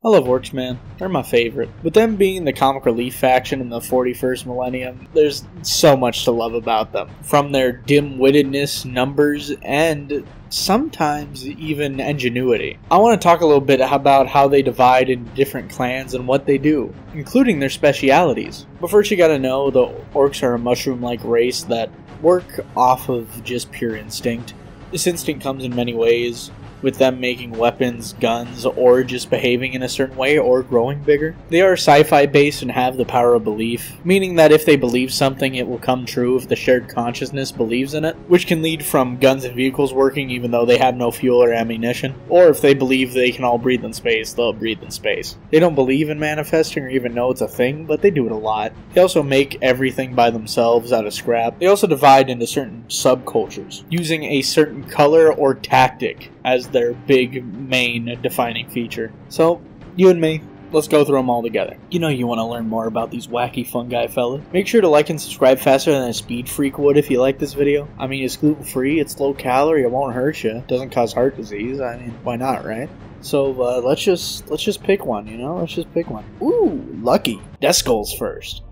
I love Orks, man. They're my favorite. With them being the comic relief faction in the 41st millennium, there's so much to love about them. From their dim-wittedness, numbers, and sometimes even ingenuity. I want to talk a little bit about how they divide into different clans and what they do, including their specialities. But first you gotta know the Orks are a mushroom-like race that work off of just pure instinct. This instinct comes in many ways, with them making weapons, guns, or just behaving in a certain way or growing bigger. They are sci-fi based and have the power of belief, meaning that if they believe something, it will come true if the shared consciousness believes in it, which can lead from guns and vehicles working even though they have no fuel or ammunition, or if they believe they can all breathe in space, they'll breathe in space. They don't believe in manifesting or even know it's a thing, but they do it a lot. They also make everything by themselves out of scrap. They also divide into certain subcultures, using a certain color or tactic as their big main defining feature. So, you and me, let's go through them all together. You know you want to learn more about these wacky fungi fella. Make sure to like and subscribe faster than a speed freak would if you like this video. I mean, it's gluten free, it's low calorie, it won't hurt you, it doesn't cause heart disease. I mean, why not, right? So let's just pick one, you know? Let's just pick one. Ooh, lucky. DEATHSKULLS first.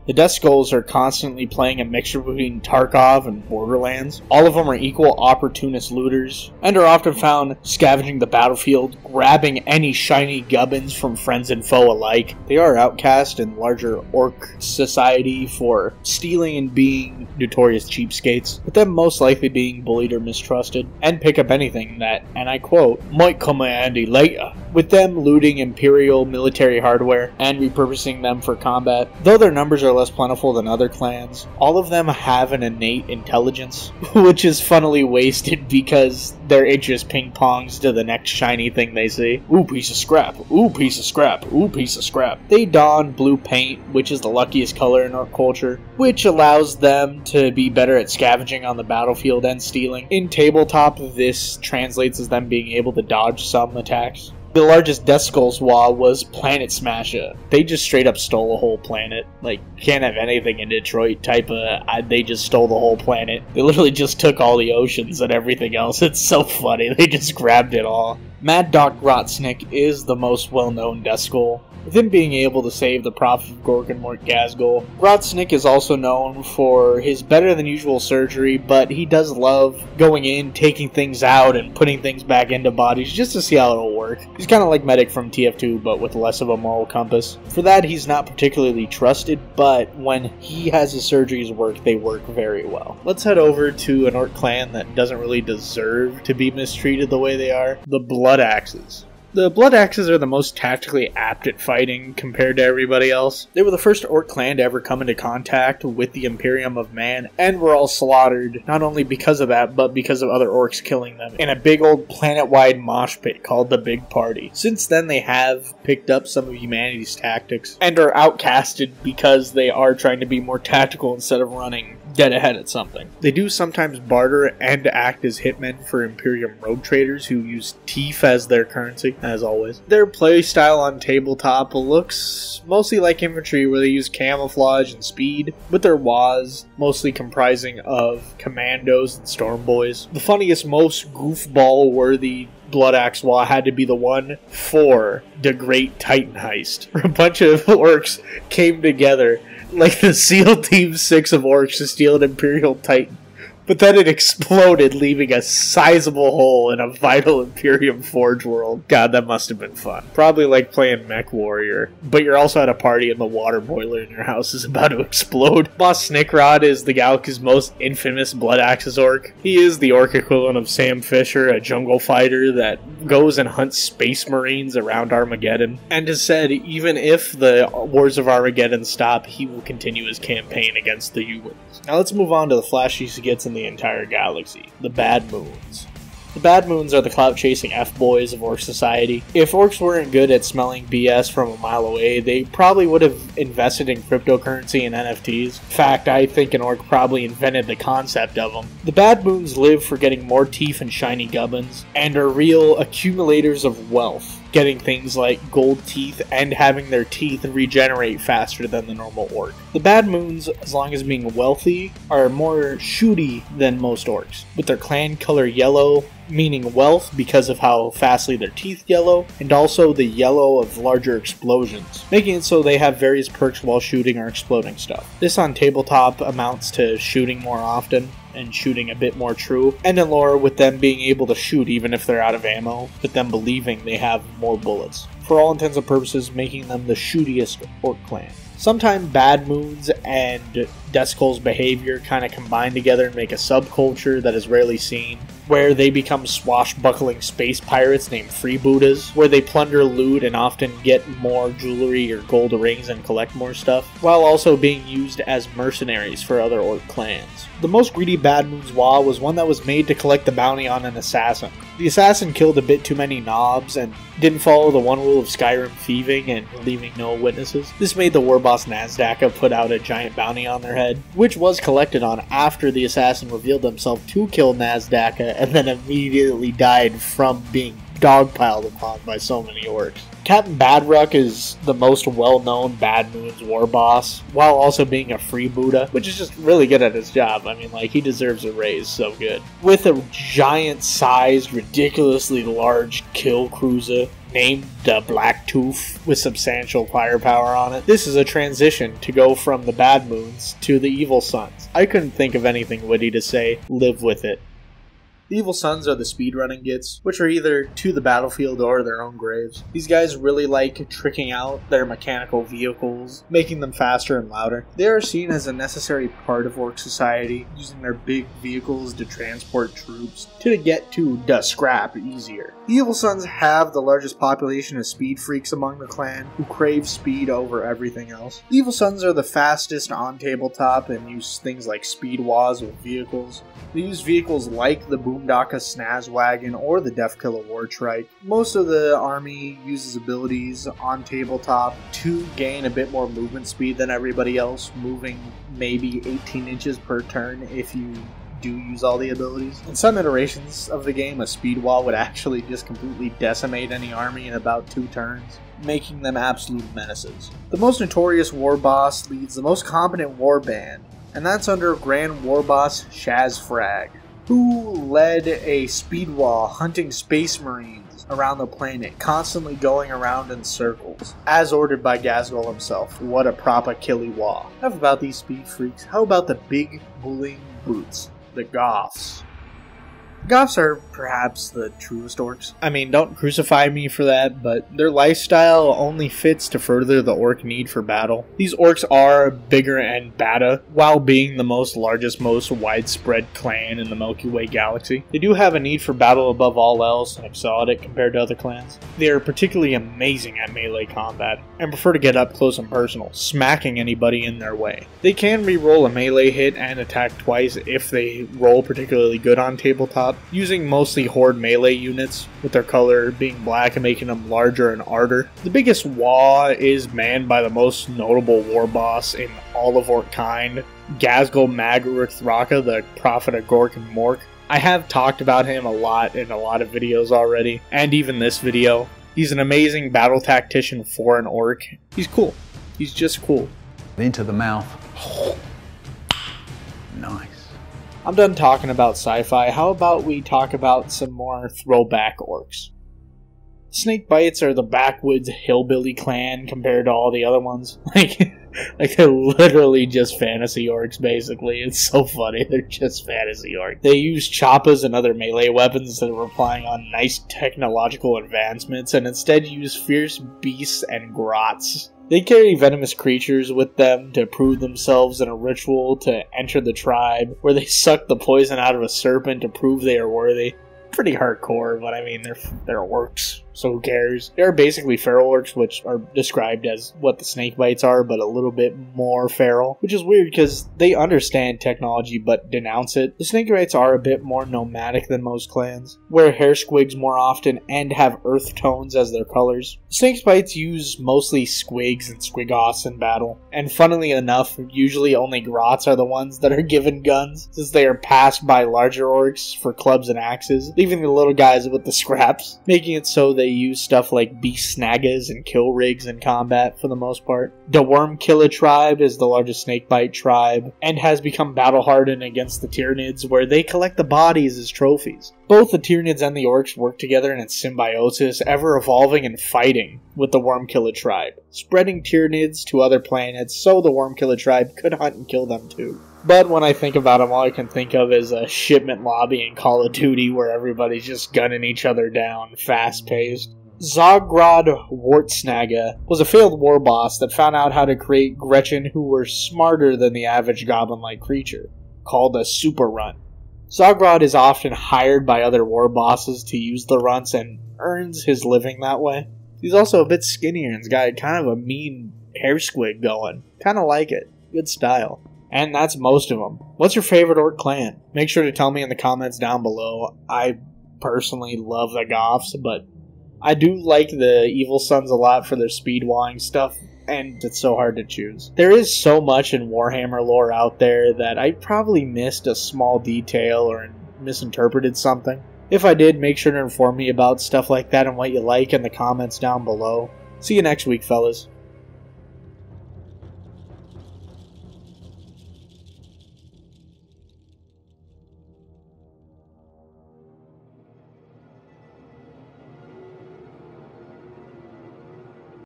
The DEATHSKULLS are constantly playing a mixture between Tarkov and Borderlands. All of them are equal opportunist looters, and are often found scavenging the battlefield, grabbing any shiny gubbins from friends and foe alike. They are outcast in larger orc society for stealing and being notorious cheapskates, with them most likely being bullied or mistrusted, and pick up anything that, and I quote, might come in handy later. With them looting Imperial military hardware and repurposing them for combat. Though their numbers are less plentiful than other clans, all of them have an innate intelligence, which is funnily wasted because their interest ping-pongs to the next shiny thing they see. Ooh, piece of scrap. Ooh, piece of scrap. Ooh, piece of scrap. They don blue paint, which is the luckiest color in our culture, which allows them to be better at scavenging on the battlefield and stealing. In tabletop, this translates as them being able to dodge some attacks. The largest DEATHSKULLS WoW was Planet Smasher. They just straight up stole a whole planet. Like, can't have anything in Detroit type of, they just stole the whole planet. They literally just took all the oceans and everything else. It's so funny. They just grabbed it all. Mad Doc Grotsnick is the most well-known DEATHSKULL, with him being able to save the Prophet of Gorgonmort Ghazghkull. Grotsnick is also known for his better-than-usual surgery, but he does love going in, taking things out, and putting things back into bodies just to see how it'll work. He's kind of like Medic from TF2, but with less of a moral compass. For that, he's not particularly trusted, but when he has his surgeries work, they work very well. Let's head over to an orc clan that doesn't really deserve to be mistreated the way they are. The Blood Axes. The Blood Axes are the most tactically apt at fighting compared to everybody else. They were the first orc clan to ever come into contact with the Imperium of Man, and were all slaughtered, not only because of that, but because of other orcs killing them, in a big old planet-wide mosh pit called the Big Party. Since then, they have picked up some of humanity's tactics, and are outcasted because they are trying to be more tactical instead of running dead ahead at something. They do sometimes barter and act as hitmen for Imperium rogue traders who use teeth as their currency, as always. Their playstyle on tabletop looks mostly like infantry, where they use camouflage and speed, with their WAs mostly comprising of commandos and storm boys. The funniest, most goofball-worthy Blood Axe WA had to be the one for the Great Titan Heist, where a bunch of orcs came together like the SEAL Team 6 of orcs to steal an Imperial Titan. But then it exploded, leaving a sizable hole in a vital Imperium Forge world. God, that must have been fun. Probably like playing Mech Warrior. But you're also at a party and the water boiler in your house is about to explode. Boss Snickrod is the galaxy's most infamous Blood Axes orc. He is the orc equivalent of Sam Fisher, a jungle fighter that goes and hunts space marines around Armageddon. And has said even if the Wars of Armageddon stop, he will continue his campaign against the humans. Now let's move on to the flashiest he gets in the entire galaxy, the Bad Moons. The Bad Moons are the clout-chasing F-boys of Orc society. If orcs weren't good at smelling BS from a mile away, they probably would have invested in cryptocurrency and NFTs. In fact, I think an orc probably invented the concept of them. The Bad Moons live for getting more teeth and shiny gubbins, and are real accumulators of wealth. getting things like gold teeth and having their teeth regenerate faster than the normal orc. The Bad Moons, as long as being wealthy, are more shooty than most orcs, with their clan color yellow, meaning wealth because of how fastly their teeth yellow, and also the yellow of larger explosions, making it so they have various perks while shooting or exploding stuff. This on tabletop amounts to shooting more often, and shooting a bit more true, and in lore with them being able to shoot even if they're out of ammo, but them believing they have more bullets. For all intents and purposes, making them the shootiest orc clan. Sometimes Bad Moons and DEATHSKULLS behavior kind of combine together and make a subculture that is rarely seen, where they become swashbuckling space pirates named freebooters, where they plunder loot and often get more jewelry or gold rings and collect more stuff, while also being used as mercenaries for other orc clans. The most greedy Bad Moons WoW was one that was made to collect the bounty on an assassin. The assassin killed a bit too many knobs and didn't follow the one rule of Skyrim thieving and leaving no witnesses. This made the war boss Nazdaka put out a giant bounty on their head, which was collected on after the assassin revealed himself to kill Nazdaka and then immediately died from being dogpiled upon by so many orcs. Captain Badruck is the most well-known Bad Moons war boss, while also being a freebooter, which is just really good at his job. I mean, like, he deserves a raise so good. With a giant-sized, ridiculously large kill cruiser named the Blacktooth with substantial firepower on it, this is a transition to go from the Bad Moons to the Evil Sunz. I couldn't think of anything witty to say. Live with it. The Evil Sunz are the speedrunning gits, which are either to the battlefield or their own graves. These guys really like tricking out their mechanical vehicles, making them faster and louder. They are seen as a necessary part of orc society, using their big vehicles to transport troops to get to the scrap easier. The Evil Sunz have the largest population of speed freaks among the clan, who crave speed over everything else. The Evil Sunz are the fastest on tabletop and use things like speed wahs with vehicles. They use vehicles like the Boondaka Snaz Wagon or the Deathkiller Wartrike. Most of the army uses abilities on tabletop to gain a bit more movement speed than everybody else, moving maybe 18 inches per turn if you do use all the abilities. In some iterations of the game, a speed wall would actually just completely decimate any army in about 2 turns, making them absolute menaces. The most notorious war boss leads the most competent war band, and that's under Grand War Boss Shaz Frag, who led a speed wall hunting space marines around the planet, constantly going around in circles, as ordered by Ghazghkull himself. What a proper killy wall. Enough about these speed freaks. How about the big bullying brutes, the Goffs? Goffs are perhaps the truest orcs. I mean, don't crucify me for that, but their lifestyle only fits to further the orc need for battle. These orcs are bigger and badder, while being the largest, most widespread clan in the Milky Way galaxy. They do have a need for battle above all else and excel at it compared to other clans. They are particularly amazing at melee combat, and prefer to get up close and personal, smacking anybody in their way. They can re-roll a melee hit and attack twice if they roll particularly good on tabletop, using mostly horde melee units, with their color being black and making them larger and harder. The biggest wall is manned by the most notable war boss in all of Orkkind, Ghazghkull Magurk Thraka, the Prophet of Gork and Mork. I have talked about him a lot in a lot of videos already, and even this video. He's an amazing battle tactician for an orc. He's cool. He's just cool. Into the mouth. Nice. I'm done talking about sci-fi. How about we talk about some more throwback orcs? Snakebites are the backwoods hillbilly clan compared to all the other ones. Like they're literally just fantasy orcs, basically. It's so funny. They're just fantasy orcs. They use choppas and other melee weapons instead of relying on nice technological advancements, and instead use fierce beasts and grots. They carry venomous creatures with them to prove themselves in a ritual to enter the tribe, where they suck the poison out of a serpent to prove they are worthy. Pretty hardcore, but I mean, they're orcs, so who cares? They are basically feral orcs, which are described as what the snakebites are, but a little bit more feral, which is weird because they understand technology but denounce it. The snakebites are a bit more nomadic than most clans, wear hair squigs more often and have earth tones as their colors. Snakebites use mostly squigs and squiggoths in battle, and funnily enough, usually only grots are the ones that are given guns, since they are passed by larger orcs for clubs and axes, leaving the little guys with the scraps, making it so they they use stuff like beast snagas and kill rigs in combat for the most part. The Worm Killer tribe is the largest snakebite tribe, and has become battle-hardened against the Tyranids, where they collect the bodies as trophies. Both the Tyranids and the Orks work together in symbiosis, ever evolving and fighting with the Worm Killer tribe, spreading Tyranids to other planets so the Worm Killer tribe could hunt and kill them too. But when I think about them, all I can think of is a shipment lobby in Call of Duty where everybody's just gunning each other down, fast-paced. Zogrod Wartsnaga was a failed war boss that found out how to create Gretchen who were smarter than the average goblin-like creature, called a super runt. Zogrod is often hired by other war bosses to use the runts and earns his living that way. He's also a bit skinnier and's got kind of a mean hair squig going. Kinda like it. Good style. And that's most of them. What's your favorite Ork clan? Make sure to tell me in the comments down below. I personally love the Goffs, but I do like the Evil Sunz a lot for their speedwalling stuff, and it's so hard to choose. There is so much in Warhammer lore out there that I probably missed a small detail or misinterpreted something. If I did, make sure to inform me about stuff like that and what you like in the comments down below. See you next week, fellas.